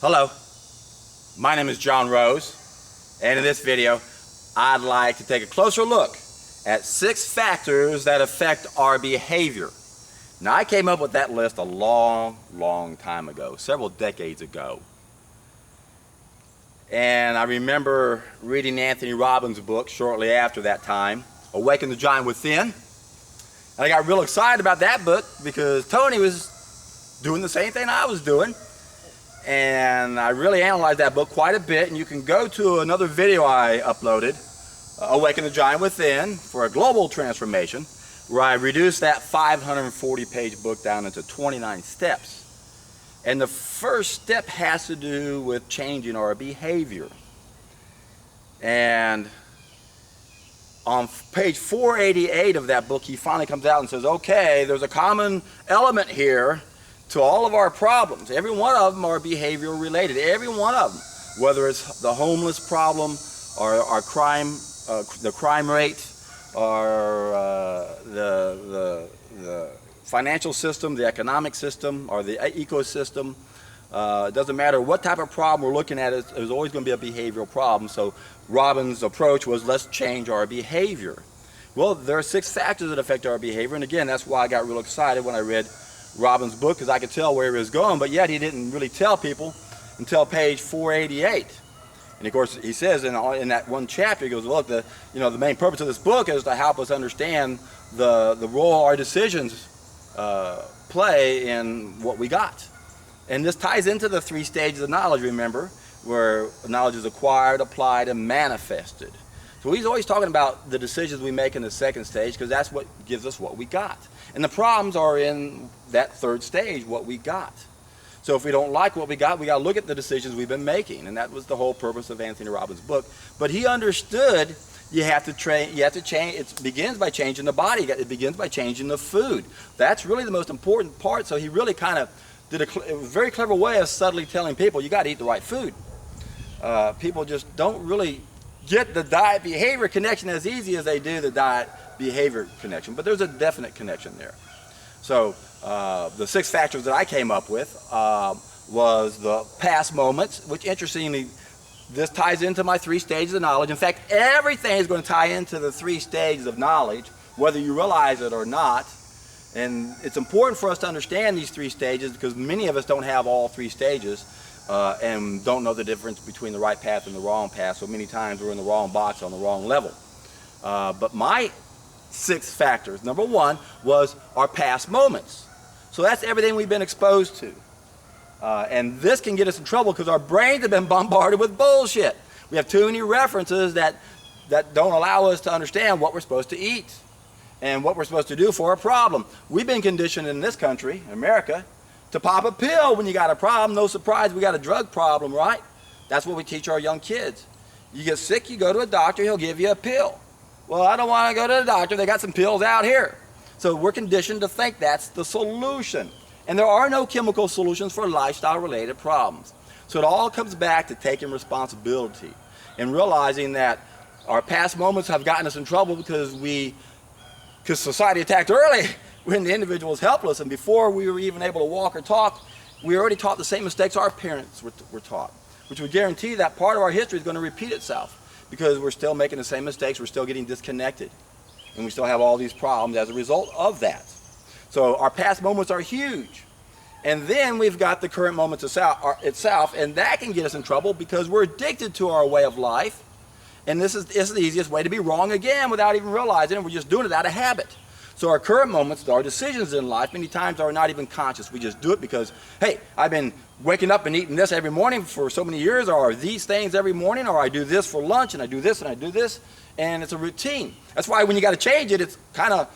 Hello, my name is John Rose, and in this video I'd like to take a closer look at 6 factors that affect our behavior. Now, I came up with that list a long time ago, several decades ago. And I remember reading Anthony Robbins' book shortly after that time, Awaken the Giant Within. And I got real excited about that book because Tony was doing the same thing I was doing. And I really analyzed that book quite a bit, and you can go to another video I uploaded, Awaken the Giant Within, for a global transformation, where I reduced that 540-page book down into 29 steps. And the first step has to do with changing our behavior. And on page 488 of that book, he finally comes out and says, okay, there's a common element here to all of our problems. Every one of them are behavioral related. Every one of them, whether it's the homeless problem, or our crime, the crime rate, or the financial system, the economic system, or the ecosystem. It doesn't matter what type of problem we're looking at, there's always going to be a behavioral problem. So Robbins' approach was, let's change our behavior. Well, there are 6 factors that affect our behavior, and again, that's why I got real excited when I read Robbins' book, because I could tell where he was going, but yet he didn't really tell people until page 488. And of course, he says in that one chapter, he goes, look, the main purpose of this book is to help us understand the role our decisions play in what we got. And this ties into the 3 stages of knowledge, remember, where knowledge is acquired, applied, and manifested. So he's always talking about the decisions we make in the 2nd stage, because that's what gives us what we got. And the problems are in that 3rd stage, what we got. So if we don't like what we got to look at the decisions we've been making. And that was the whole purpose of Anthony Robbins' book. But he understood you have to change. It begins by changing the body. It begins by changing the food. That's really the most important part. So he really kind of did a very clever way of subtly telling people, you got to eat the right food. People just don't really get the diet behavior connection as easy as they do the diet behavior connection, but there's a definite connection there. So the 6 factors that I came up with was the past moments, which interestingly, this ties into my 3 stages of knowledge. In fact, everything is going to tie into the 3 stages of knowledge, whether you realize it or not. And it's important for us to understand these 3 stages, because many of us don't have all 3 stages and don't know the difference between the right path and the wrong path. So many times we're in the wrong box on the wrong level. But my 6 factors, number 1 was our past moments. So that's everything we've been exposed to. And this can get us in trouble because our brains have been bombarded with bullshit. We have too many references that don't allow us to understand what we're supposed to eat and what we're supposed to do for a problem. We've been conditioned in this country, America, to pop a pill when you got a problem. No surprise, we got a drug problem, right? That's what we teach our young kids. You get sick, you go to a doctor, he'll give you a pill. Well, I don't want to go to the doctor, they got some pills out here. So we're conditioned to think that's the solution. And there are no chemical solutions for lifestyle-related problems. So it all comes back to taking responsibility and realizing that our past moments have gotten us in trouble because society attacked early when the individual was helpless, and before we were even able to walk or talk, we already taught the same mistakes our parents were taught, which would guarantee that part of our history is going to repeat itself because we're still making the same mistakes, we're still getting disconnected, and we still have all these problems as a result of that. So our past moments are huge. And then we've got the current moments itself, and that can get us in trouble because we're addicted to our way of life, and this is the easiest way to be wrong again without even realizing it. We're just doing it out of habit. So our current moments, our decisions in life, many times are not even conscious. We just do it because, hey, I've been waking up and eating this every morning for so many years, or these things every morning, or I do this for lunch, and I do this, and I do this, and it's a routine. That's why when you got to change it, it's kind of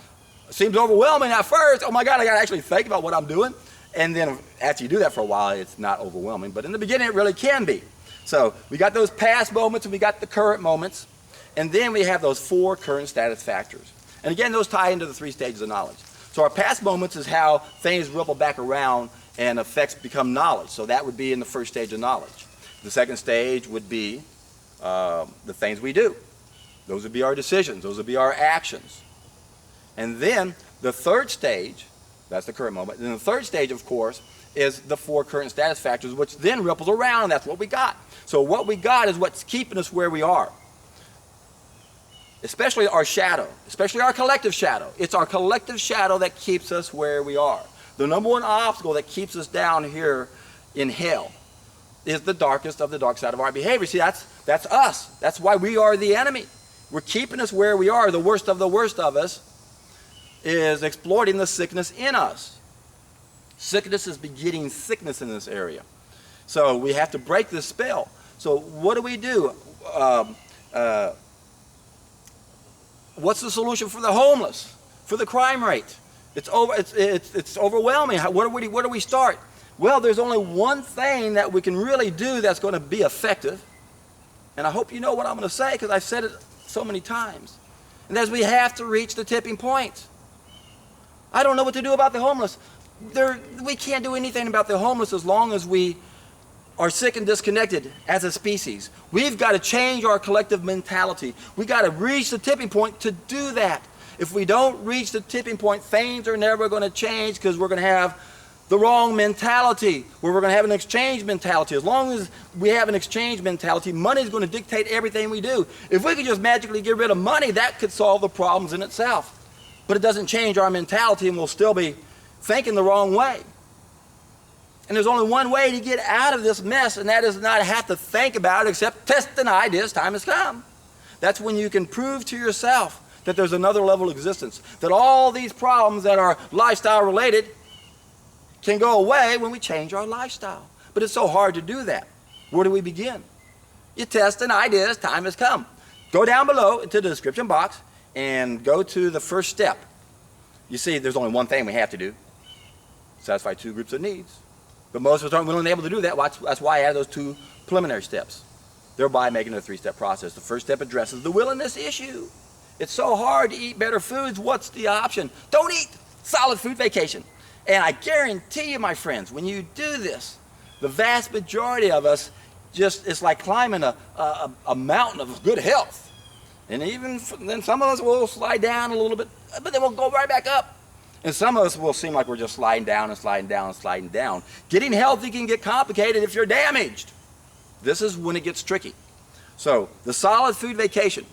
seems overwhelming at first. Oh my God, I got to actually think about what I'm doing. And then after you do that for a while, it's not overwhelming. But in the beginning, it really can be. So we got those past moments, and we got the current moments, and then we have those 4 current status factors. And again, those tie into the 3 stages of knowledge. So our past moments is how things ripple back around and effects become knowledge. So that would be in the 1st stage of knowledge. The 2nd stage would be the things we do. Those would be our decisions. Those would be our actions. And then the 3rd stage, that's the current moment. And the 3rd stage, of course, is the 4 current status factors, which then ripples around, and that's what we got. So what we got is what's keeping us where we are. Especially our shadow, especially our collective shadow. It's our collective shadow that keeps us where we are. The number one obstacle that keeps us down here in hell is the darkest of the dark side of our behavior. See, that's us. That's why we are the enemy. We're keeping us where we are. The worst of us is exploiting the sickness in us. Sickness is begetting sickness in this area. So we have to break this spell. So what do we do? What's the solution for the homeless? For the crime rate? It's overwhelming. Where do we start? Well, there's only one thing that we can really do that's going to be effective. And I hope you know what I'm going to say, because I've said it so many times. And that is, we have to reach the tipping point. I don't know what to do about the homeless. We can't do anything about the homeless as long as we are sick and disconnected as a species. We've got to change our collective mentality. We've got to reach the tipping point to do that. If we don't reach the tipping point, things are never going to change, because we're going to have the wrong mentality, where we're going to have an exchange mentality. As long as we have an exchange mentality, money is going to dictate everything we do. If we could just magically get rid of money, that could solve the problems in itself. But it doesn't change our mentality, and we'll still be thinking the wrong way. And there's only one way to get out of this mess, and that is not have to think about it except test and ideas, time has come. That's when you can prove to yourself that there's another level of existence, that all these problems that are lifestyle related can go away when we change our lifestyle. But it's so hard to do that. Where do we begin? You test and ideas, time has come. Go down below into the description box and go to the first step. You see, there's only one thing we have to do: satisfy 2 groups of needs. But most of us aren't willing and able to do that. That's why I added those 2 preliminary steps, thereby making it a 3-step process. The first step addresses the willingness issue. It's so hard to eat better foods. What's the option? Don't eat. Solid food vacation. And I guarantee you, my friends, when you do this, the vast majority of us it's like climbing a mountain of good health. And then some of us will slide down a little bit, but then we'll go right back up. And some of us will seem like we're just sliding down and sliding down and sliding down. Getting healthy can get complicated if you're damaged. This is when it gets tricky. So the solid food vacation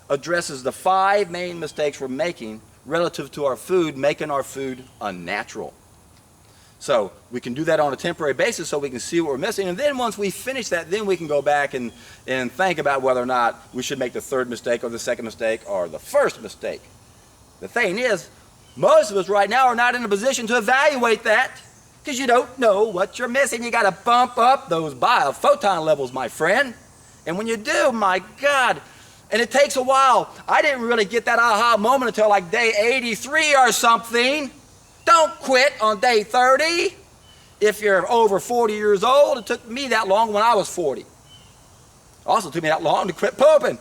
addresses the 5 main mistakes we're making relative to our food, making our food unnatural. So we can do that on a temporary basis so we can see what we're missing. And then once we finish that, then we can go back and think about whether or not we should make the 3rd mistake or the 2nd mistake or the 1st mistake. The thing is, most of us right now are not in a position to evaluate that, because you don't know what you're missing. You got to bump up those biophoton levels, my friend. And when you do, my God, and it takes a while. I didn't really get that aha moment until like day 83 or something. Don't quit on day 30. If you're over 40 years old, it took me that long when I was 40. Also took me that long to quit pooping.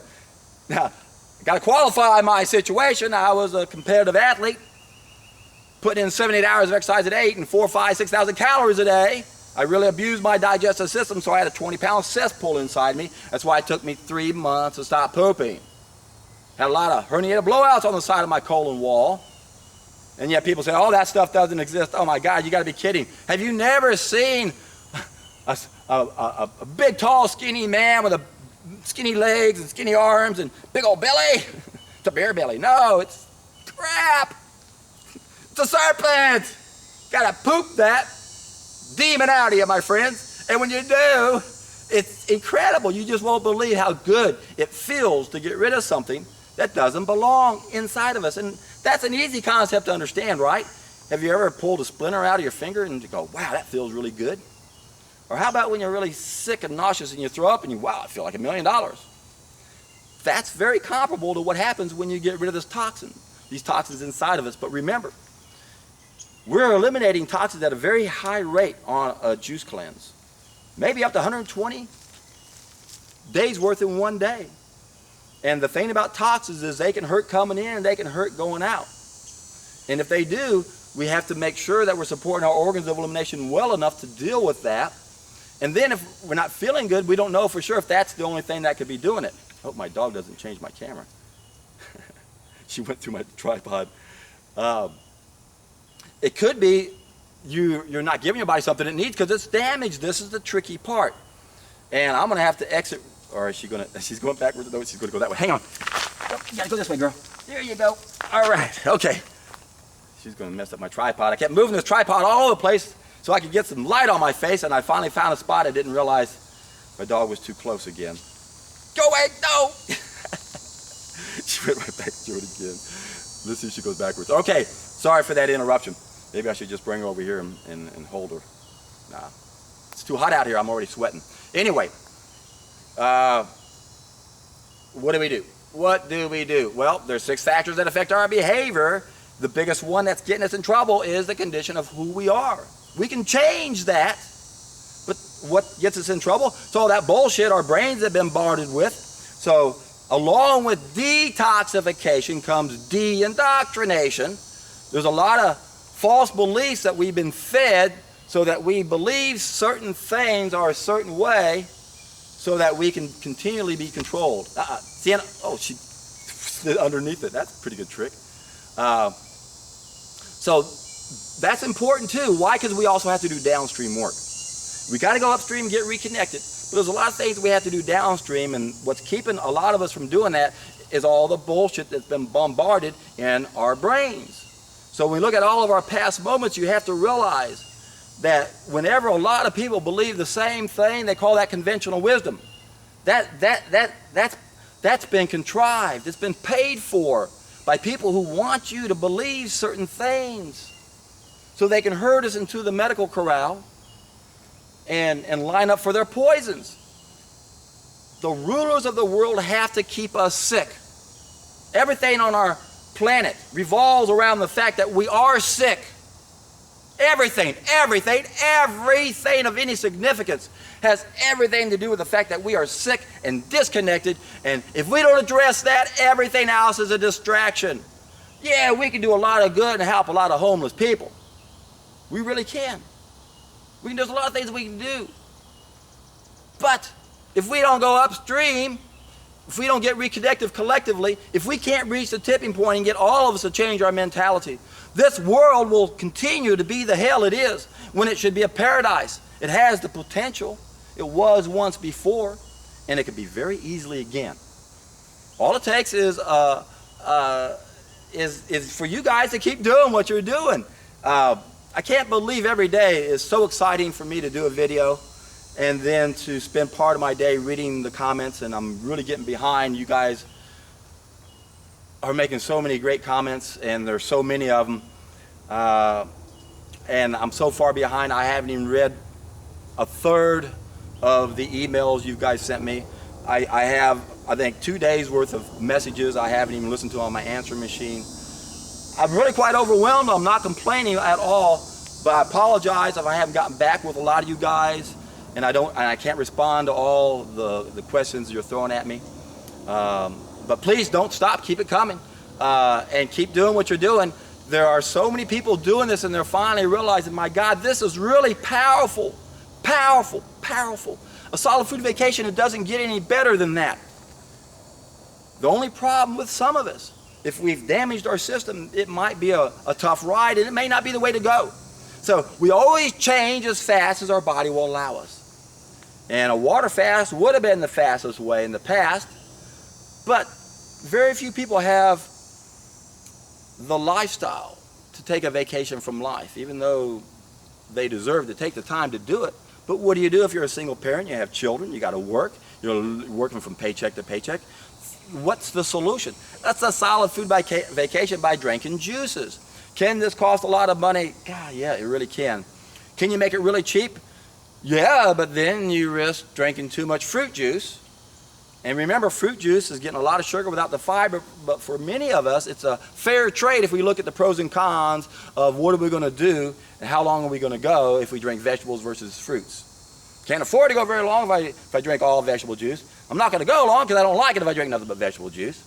Now, I got to qualify my situation. I was a competitive athlete, putting in 7-8 hours of exercise a day, eating 4,000, 5,000, 6,000 calories a day. I really abused my digestive system, so I had a 20-pound cesspool inside me. That's why it took me 3 months to stop pooping. Had a lot of herniated blowouts on the side of my colon wall. And yet people say, oh, that stuff doesn't exist. Oh my God, you got to be kidding. Have you never seen a big, tall, skinny man with skinny legs and skinny arms and big old belly? It's a bear belly. No, it's crap. It's a serpent. Got to poop that demon out of you, my friends. And when you do, it's incredible. You just won't believe how good it feels to get rid of something that doesn't belong inside of us. And that's an easy concept to understand, right? Have you ever pulled a splinter out of your finger and you go, wow, that feels really good? Or how about when you're really sick and nauseous and you throw up and you, wow, I feel like $1 million. That's very comparable to what happens when you get rid of this toxin, these toxins inside of us. But remember, we're eliminating toxins at a very high rate on a juice cleanse. Maybe up to 120 days worth in one day. And the thing about toxins is they can hurt coming in and they can hurt going out. And if they do, we have to make sure that we're supporting our organs of elimination well enough to deal with that. And then if we're not feeling good, we don't know for sure if that's the only thing that could be doing it. I hope my dog doesn't change my camera. She went through my tripod. It could be you're not giving your body something it needs because it's damaged. This is the tricky part. And I'm gonna have to exit, or is she gonna, she's going backwards, no, she's gonna go that way. Hang on. Oh, you gotta go this way, girl. There you go. All right, okay. She's gonna mess up my tripod. I kept moving this tripod all over the place so I could get some light on my face, and I finally found a spot. I didn't realize my dog was too close again. Go away, no! She went right back to it again. Let's see if she goes backwards. Okay, sorry for that interruption. Maybe I should just bring her over here and hold her. Nah, it's too hot out here. I'm already sweating. Anyway, what do we do? What do we do? Well, there's 6 factors that affect our behavior. The biggest one that's getting us in trouble is the condition of who we are. We can change that, but what gets us in trouble? It's all that bullshit our brains have been bombarded with. So along with detoxification comes de-indoctrination. There's a lot of false beliefs that we've been fed so that we believe certain things are a certain way so that we can continually be controlled. Sienna, oh, she slid underneath it. That's a pretty good trick. So that's important too. Why? Because we also have to do downstream work. We got to go upstream and get reconnected. But there's a lot of things we have to do downstream, and what's keeping a lot of us from doing that is all the bullshit that's been bombarded in our brains. So when we look at all of our past moments, you have to realize that whenever a lot of people believe the same thing, they call that conventional wisdom. That's been contrived. It's been paid for by people who want you to believe certain things so they can herd us into the medical corral and line up for their poisons. The rulers of the world have to keep us sick. Everything on our planet revolves around the fact that we are sick. Everything of any significance has everything to do with the fact that we are sick and disconnected, and if we don't address that, everything else is a distraction. Yeah, we can do a lot of good and help a lot of homeless people. We really can. There's a lot of things we can do. But if we don't go upstream, if we don't get reconnected collectively, if we can't reach the tipping point and get all of us to change our mentality, this world will continue to be the hell it is when it should be a paradise. It has the potential. It was once before, and it could be very easily again. All it takes is for you guys to keep doing what you're doing. I can't believe every day is so exciting for me to do a video and then to spend part of my day reading the comments, and I'm really getting behind. You guys are making so many great comments, and there's so many of them, and I'm so far behind I haven't even read a third of the emails you guys sent me. I have, I think, 2 days worth of messages I haven't even listened to on my answering machine. I'm really quite overwhelmed. I'm not complaining at all, but I apologize if I haven't gotten back with a lot of you guys, and I can't respond to all the questions you're throwing at me. But please don't stop. Keep it coming, and keep doing what you're doing. There are so many people doing this, and they're finally realizing, my God, this is really powerful, powerful, powerful. A solid food vacation, it doesn't get any better than that. The only problem with some of us, if we've damaged our system, it might be a tough ride, and it may not be the way to go. So we always change as fast as our body will allow us. And a water fast would have been the fastest way in the past, but very few people have the lifestyle to take a vacation from life, even though they deserve to take the time to do it. But what do you do if you're a single parent, you have children, you got to work, you're working from paycheck to paycheck? What's the solution? That's a solid food vacation by drinking juices. Can this cost a lot of money? God, yeah, it really can. Can you make it really cheap? Yeah, but then you risk drinking too much fruit juice. And remember, fruit juice is getting a lot of sugar without the fiber, but for many of us, it's a fair trade if we look at the pros and cons of what are we going to do and how long are we going to go if we drink vegetables versus fruits. Can't afford to go very long if I drink all vegetable juice. I'm not going to go long because I don't like it if I drink nothing but vegetable juice.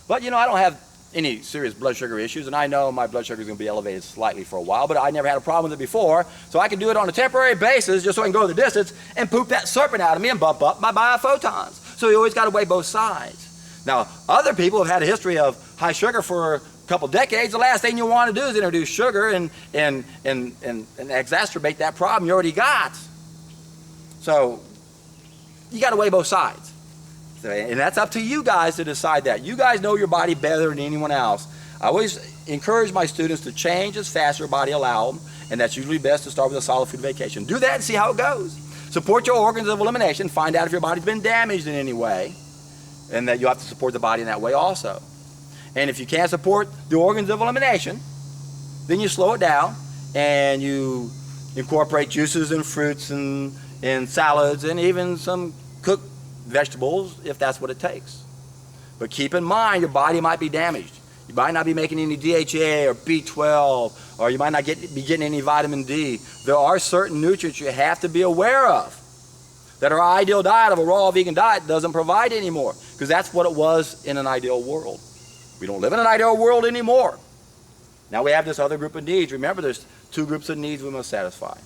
But, you know, I don't have any serious blood sugar issues, and I know my blood sugar is going to be elevated slightly for a while, but I never had a problem with it before, so I can do it on a temporary basis just so I can go the distance and poop that serpent out of me and bump up my biophotons. So you always got to weigh both sides. Now, other people have had a history of high sugar for couple decades, the last thing you want to do is introduce sugar and exacerbate that problem you already got. So you got to weigh both sides. And that's up to you guys to decide that. You guys know your body better than anyone else. I always encourage my students to change as fast as your body allows them, and that's usually best to start with a solid food vacation. Do that and see how it goes. Support your organs of elimination. Find out if your body's been damaged in any way, and that you have to support the body in that way also. And if you can't support the organs of elimination, then you slow it down and you incorporate juices and fruits and salads and even some cooked vegetables if that's what it takes. But keep in mind, your body might be damaged. You might not be making any DHA or B12, or you might not be getting any vitamin D. There are certain nutrients you have to be aware of that our ideal diet of a raw vegan diet doesn't provide anymore, because that's what it was in an ideal world. We don't live in an ideal world anymore. Now we have this other group of needs. Remember, there's two groups of needs we must satisfy.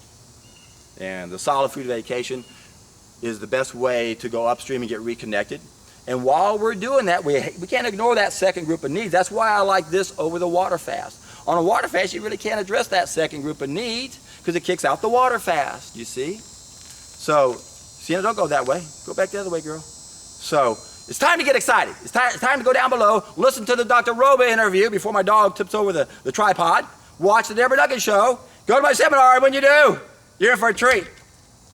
And the solid food vacation is the best way to go upstream and get reconnected. And while we're doing that, we can't ignore that second group of needs. That's why I like this over the water fast. On a water fast, you really can't address that second group of needs because it kicks out the water fast, you see? So, Sienna, don't go that way. Go back the other way, girl. So, it's time to get excited. It's time to go down below, listen to the Dr. Roba interview before my dog tips over the tripod, watch the Deborah Duncan show, go to my seminar, and when you do, you're in for a treat.